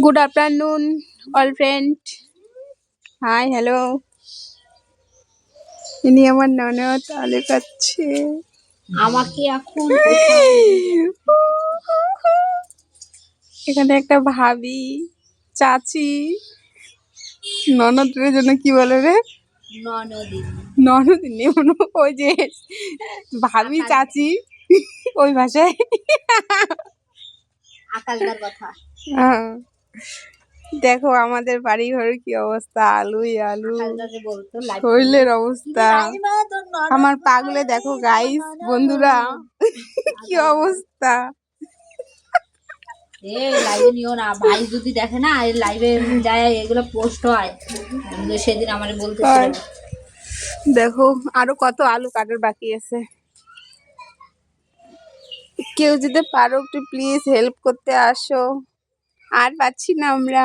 Good afternoon, all friend. Hi, hello. ইনি আমার ননদ আলু কাটছে। আমাকে এখন কোথায় এখানে একটা ভাবি, চাচি, ননদের জন্য কি বলে রে? ননদিনী ননদিনী ওই যে ভাবি চাচি ওই ভাষায়। আকাশদার কথা হ্যাঁ। দেখো আমাদের বাড়ি ঘরের কি অবস্থা, আলুই আলু, আকাশদাকে বলতো লাইভ শরীরের অবস্থা। আমার পাগলে দেখো গাইস বন্ধুরা কি অবস্থা। এই লাইভে নিও না, ভাই যদি দেখে না এই লাইভে যায় এগুলো পোস্ট হয়, সেদিন আমারে বলতেছিল। দেখো আরো কত আলু কাটার বাকি আছে। কেউ যদি পারো একটু প্লিজ হেল্প করতে আসো। আর পাচ্ছি না আমরা,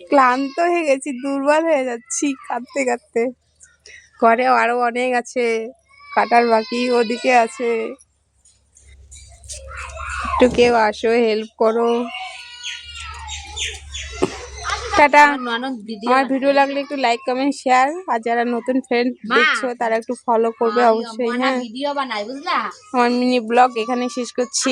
ক্লান্ত হয়ে গেছি, দুর্বল হয়ে যাচ্ছি কাঁদতে কাঁদতে। ঘরে আরো অনেক আছে কাটার বাকি, ওদিকে আছে। একটু কেউ আসো, হেল্প করো। টাটা। আমার ভিডিও লাগলে একটু লাইক কমেন্ট শেয়ার, আর যারা নতুন ফ্রেন্ড দেখছো তারা একটু ফলো করবে অবশ্যই। হ্যাঁ, ভিডিও বানাই বুঝলা। আমার মিনি ব্লগ এখানে শেষ করছি।